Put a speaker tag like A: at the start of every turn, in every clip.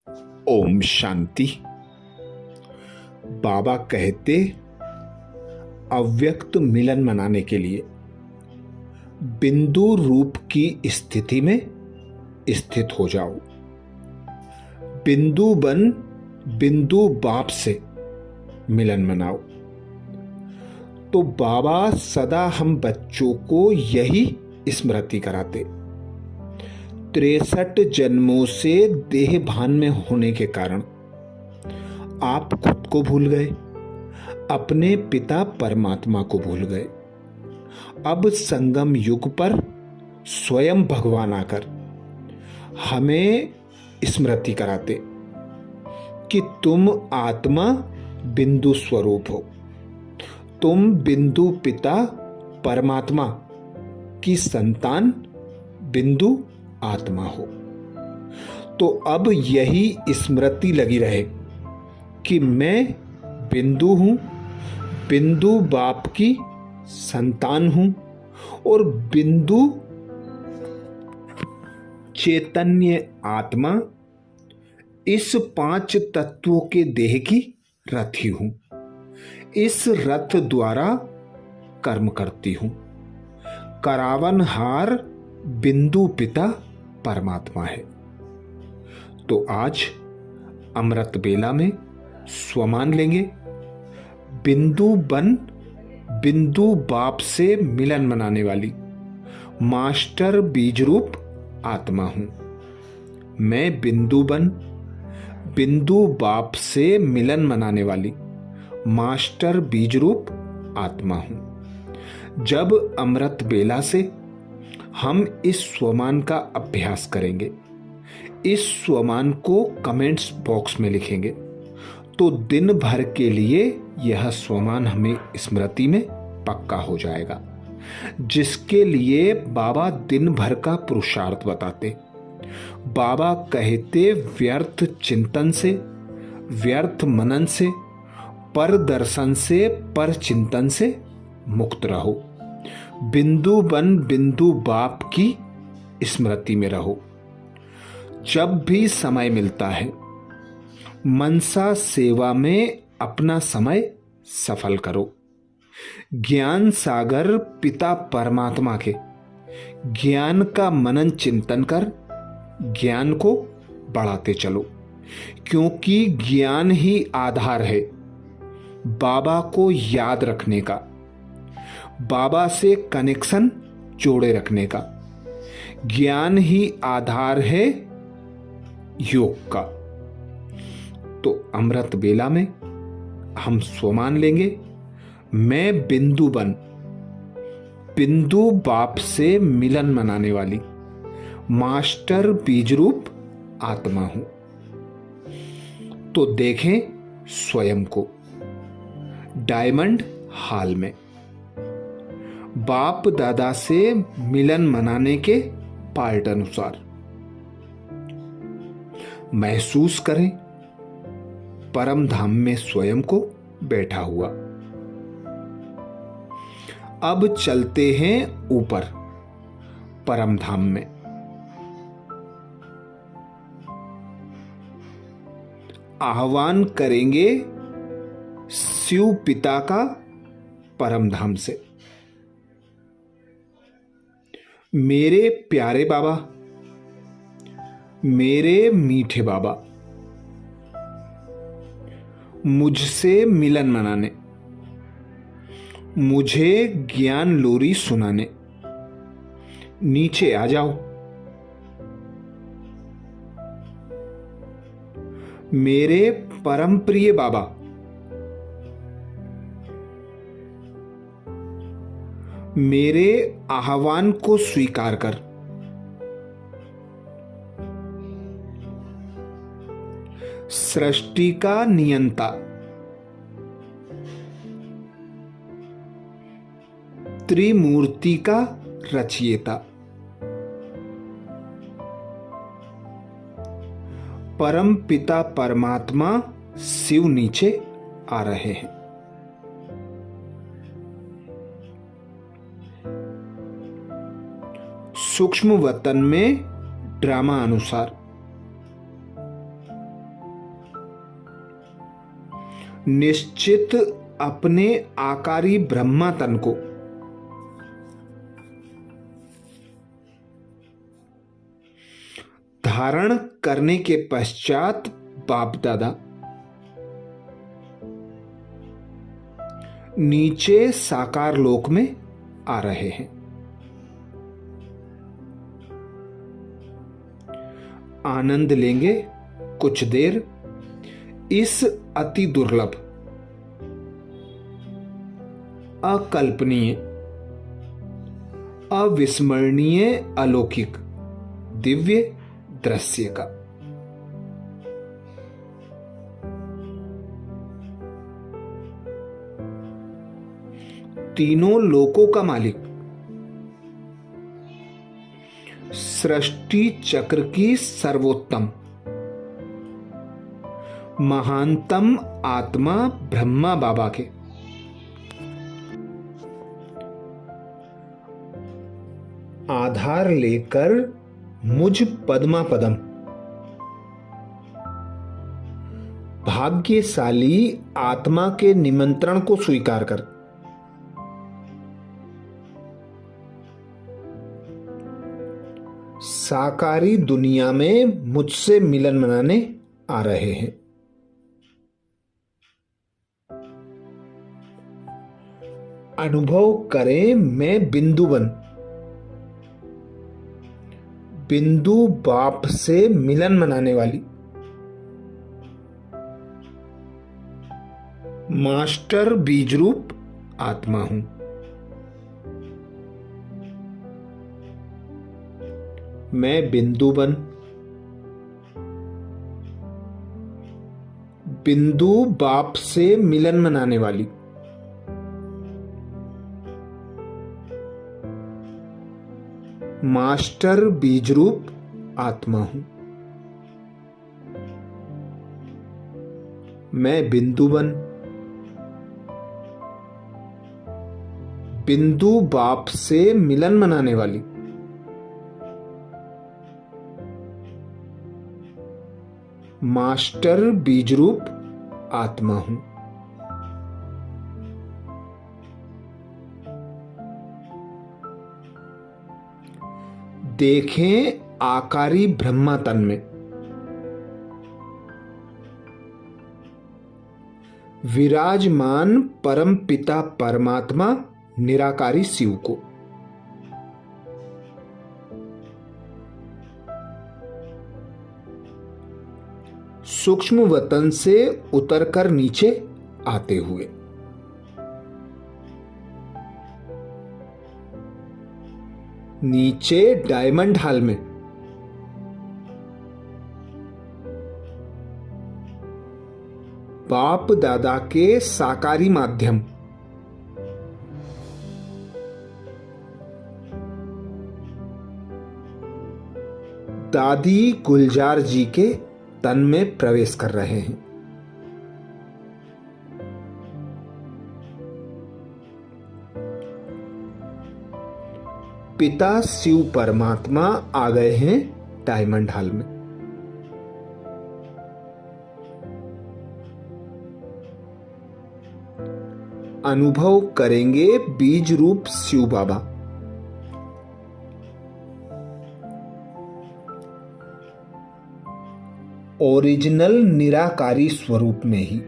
A: ओम शांति। बाबा कहते अव्यक्त मिलन मनाने के लिए बिंदु रूप की स्थिति में स्थित हो जाओ। बिंदु बन बिंदु बाप से मिलन मनाओ। तो बाबा सदा हम बच्चों को यही स्मृति कराते। 63 जन्मों से देह भान में होने के कारण आप खुद को भूल गए, अपने पिता परमात्मा को भूल गए। अब संगम युग पर स्वयं भगवान आकर हमें स्मृति कराते कि तुम आत्मा बिंदु स्वरूप हो, तुम बिंदु पिता परमात्मा की संतान बिंदु आत्मा हो। तो अब यही स्मृति लगी रहे कि मैं बिंदु हूं, बिंदु बाप की संतान हूं और बिंदु चैतन्य आत्मा इस 5 तत्वों के देह की रथी हूं। इस रथ द्वारा कर्म करती हूं। करावनहार बिंदु पिता परमात्मा है। तो आज अमृत बेला में स्वमान लेंगे। बिंदु बन बिंदु बाप से मिलन मनाने वाली मास्टर बीज रूप आत्मा हूं। मैं बिंदु बन बिंदु बाप से मिलन मनाने वाली मास्टर बीज रूप आत्मा हूं। जब अमृत बेला से हम इस स्वमान का अभ्यास करेंगे, इस स्वमान को कमेंट्स बॉक्स में लिखेंगे, तो दिन भर के लिए यह स्वमान हमें स्मृति में पक्का हो जाएगा, जिसके लिए बाबा दिन भर का पुरुषार्थ बताते। बाबा कहते व्यर्थ चिंतन से, व्यर्थ मनन से, पर दर्शन से, पर चिंतन से मुक्त रहो। बिंदु बन बिंदु बाप की स्मृति में रहो। जब भी समय मिलता है मनसा सेवा में अपना समय सफल करो। ज्ञान सागर पिता परमात्मा के ज्ञान का मनन चिंतन कर ज्ञान को बढ़ाते चलो, क्योंकि ज्ञान ही आधार है बाबा को याद रखने का, बाबा से कनेक्शन जोड़े रखने का। ज्ञान ही आधार है योग का। तो अमृत बेला में हम स्वमान लेंगे। मैं बिंदु बन बिंदु बाप से मिलन मनाने वाली मास्टर बीज रूप आत्मा हूं। तो देखें स्वयं को डायमंड हॉल में बाप दादा से मिलन मनाने के पार्ट अनुसार महसूस करें परम धाम में स्वयं को बैठा हुआ। अब चलते हैं ऊपर परम धाम में। आह्वान करेंगे शिव पिता का परम धाम से। मेरे प्यारे बाबा, मेरे मीठे बाबा, मुझसे मिलन मनाने, मुझे ज्ञान लोरी सुनाने नीचे आ जाओ। मेरे परम प्रिय बाबा, मेरे आह्वान को स्वीकार कर सृष्टि का नियंता, त्रिमूर्ति का रचयिता, परम पिता परमात्मा शिव नीचे आ रहे हैं। सूक्ष्म वतन में ड्रामा अनुसार निश्चित अपने आकारी ब्रह्मा तन को धारण करने के पश्चात बाप दादा नीचे साकार लोक में आ रहे हैं। आनंद लेंगे कुछ देर इस अति दुर्लभ, अकल्पनीय, अविस्मरणीय, अलौकिक दिव्य दृश्य का। तीनों लोकों का मालिक, सृष्टि चक्र की सर्वोत्तम महानतम आत्मा ब्रह्मा बाबा के आधार लेकर मुझ पद्मा पदम भाग्यशाली आत्मा के निमंत्रण को स्वीकार कर साकारी दुनिया में मुझसे मिलन मनाने आ रहे हैं। अनुभव करें मैं बिंदु बन बिंदु बाप से मिलन मनाने वाली मास्टर बीज रूप आत्मा हूं। मैं बिंदु बन बिंदु बाप से मिलन मनाने वाली मास्टर बीज रूप आत्मा हूं। मैं बिंदु बन बिंदु बाप से मिलन मनाने वाली मास्टर बीज रूप आत्मा हूं। देखें आकारी ब्रह्मा तन में विराजमान परम पिता परमात्मा निराकारी शिव को। सूक्ष्म वतन से उतरकर नीचे आते हुए नीचे डायमंड हॉल में बाप दादा के साकारी माध्यम दादी गुलजार जी के तन में प्रवेश कर रहे हैं। पिता शिव परमात्मा आ गए हैं डायमंड हॉल में। अनुभव करेंगे बीज रूप शिव बाबा। ओरिजिनल निराकारी स्वरूप में ही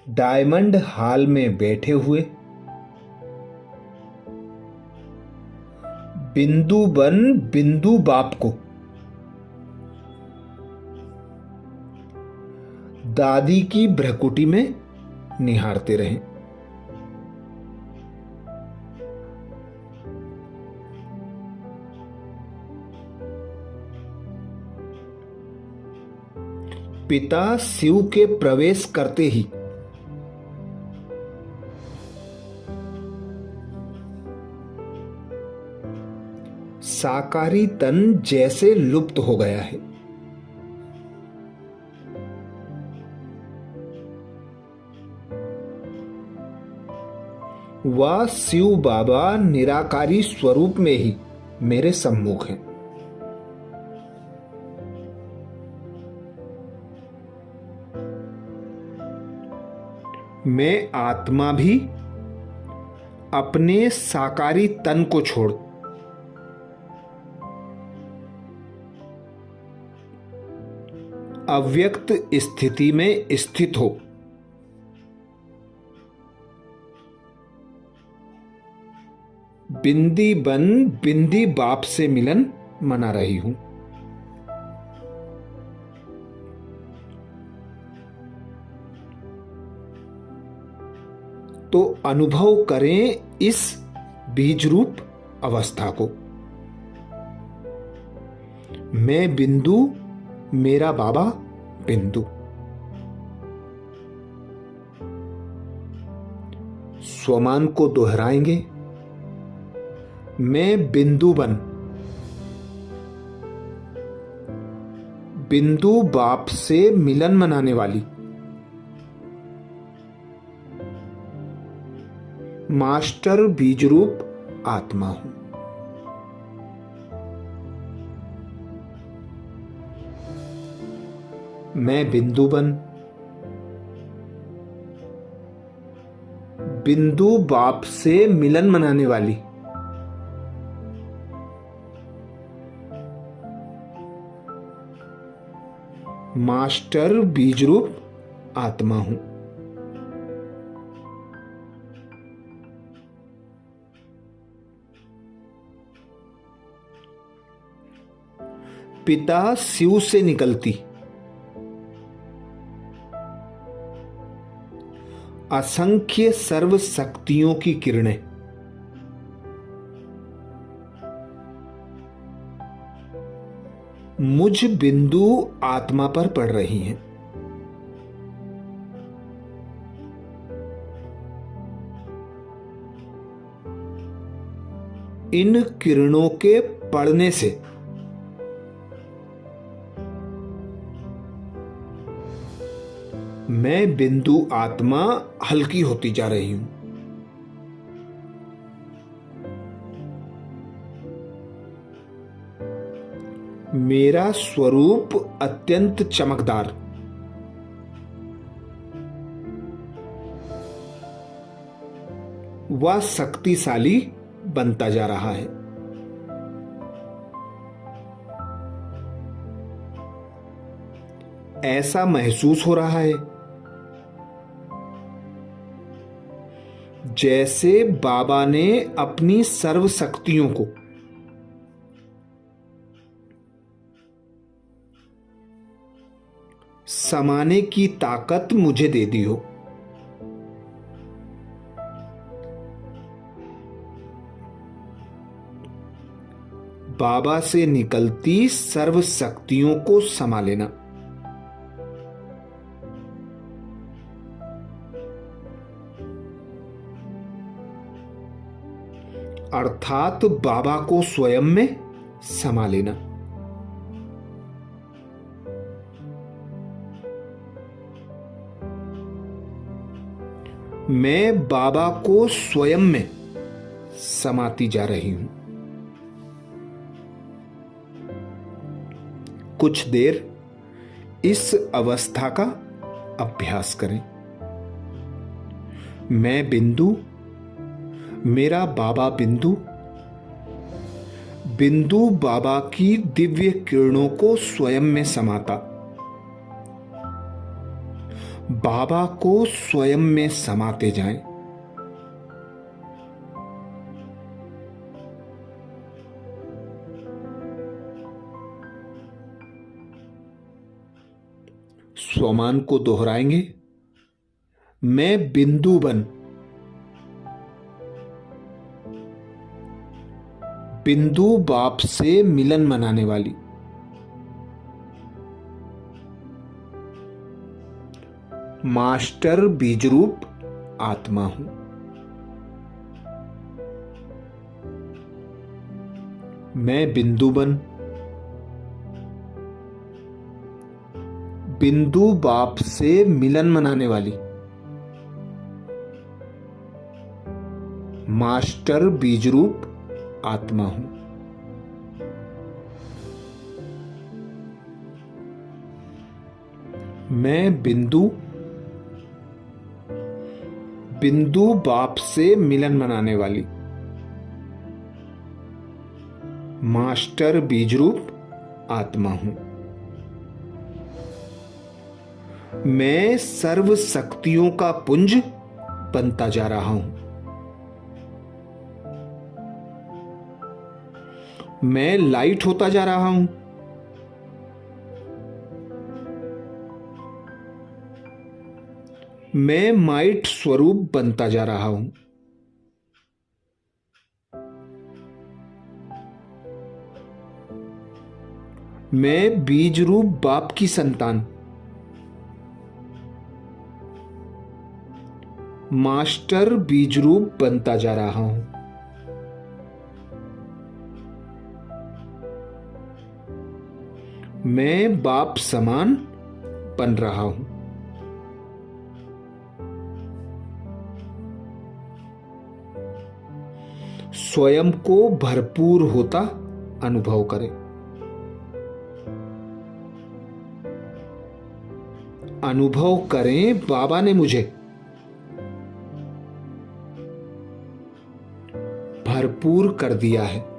A: डायमंड हॉल में बैठे हुए बिंदु बन बिंदु बाप को दादी की भ्रकुटी में निहारते रहें। पिता शिव के प्रवेश करते ही साकारी तन जैसे लुप्त हो गया है। वह शिव बाबा निराकारी स्वरूप में ही मेरे सम्मुख हैं। मैं आत्मा भी अपने साकारी तन को छोड़ अव्यक्त स्थिति में स्थित हो बिंदी बन बिंदी बाप से मिलन मना रही हूं। तो अनुभव करें इस बीज रूप अवस्था को। मैं बिंदु, मेरा बाबा बिंदु। स्वमान को दोहराएंगे। मैं बिंदु बन बिंदु बाप से मिलन मनाने वाली मास्टर बीज रूप आत्मा हूं। मैं बिंदु बन बिंदु बाप से मिलन मनाने वाली मास्टर बीज रूप आत्मा हूं। पिता शिव से निकलती असंख्य सर्व शक्तियों की किरणें मुझ बिंदु आत्मा पर पड़ रही हैं। इन किरणों के पड़ने से मैं बिंदु आत्मा हल्की होती जा रही हूं। मेरा स्वरूप अत्यंत चमकदार व शक्तिशाली बनता जा रहा है। ऐसा महसूस हो रहा है जैसे बाबा ने अपनी सर्व शक्तियों को समाने की ताकत मुझे दे दी हो। बाबा से निकलती सर्व शक्तियों को समा लेना। अर्थात बाबा को स्वयं में समा लेना। मैं बाबा को स्वयं में समाती जा रही हूं। कुछ देर इस अवस्था का अभ्यास करें। मैं बिंदु, मेरा बाबा बिंदु, बिंदु बाबा की दिव्य किरणों को स्वयं में समाता, बाबा को स्वयं में समाते जाएं। स्वमान को दोहराएंगे। मैं बिंदु बन बिंदु बाप से मिलन मनाने वाली मास्टर बीज रूप आत्मा हूं। मैं बिंदु बन बिंदु बाप से मिलन मनाने वाली मास्टर बीज रूप आत्मा हूं। मैं बिंदु, बिंदु बाप से मिलन मनाने वाली मास्टर बीज रूप आत्मा हूं। मैं सर्व शक्तियों का पुंज बनता जा रहा हूं। मैं लाइट होता जा रहा हूं। मैं माइट स्वरूप बनता जा रहा हूं। मैं बीज रूप बाप की संतान मास्टर बीज रूप बनता जा रहा हूं। मैं बाप समान बन रहा हूं। स्वयं को भरपूर होता अनुभव करें। अनुभव करें बाबा ने मुझे भरपूर कर दिया है।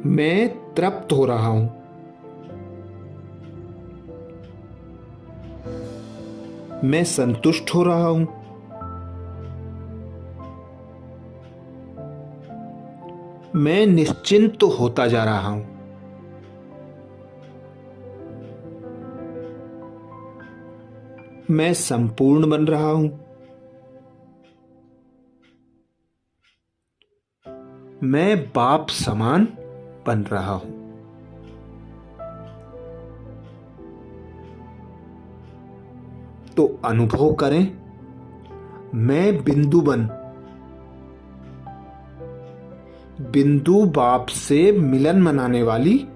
A: मैं तृप्त हो रहा हूं। मैं संतुष्ट हो रहा हूं। मैं निश्चिंत होता जा रहा हूं। मैं संपूर्ण बन रहा हूं। मैं बाप समान बन रहा हूं। तो अनुभव करें, मैं बिंदु बाप से मिलन मनाने वाली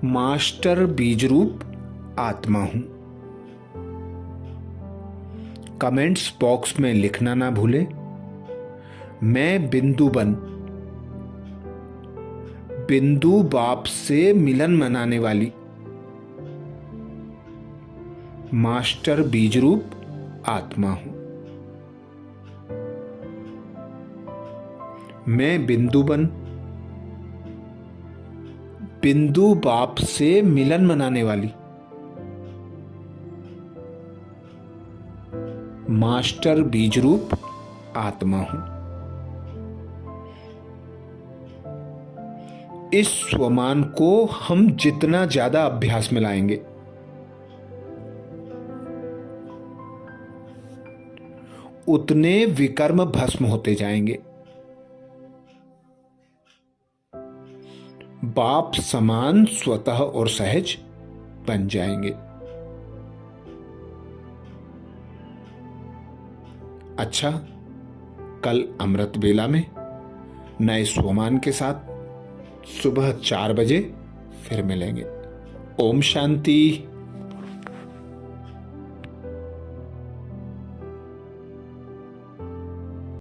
A: मास्टर बीज रूप आत्मा हूं। कमेंट्स बॉक्स में लिखना ना भूलें, मैं बिंदु बाप से मिलन मनाने वाली मास्टर बीज रूप आत्मा हूं। मैं बिंदु बाप से मिलन मनाने वाली मास्टर बीज रूप आत्मा हूं। इस स्वमान को हम जितना ज्यादा अभ्यास में लाएंगे, उतने विकर्म भस्म होते जाएंगे। बाप समान स्वतः और सहज बन जाएंगे। अच्छा, कल अमृत बेला में नए स्वमान के साथ सुबह 4 बजे फिर मिलेंगे। ओम शांति।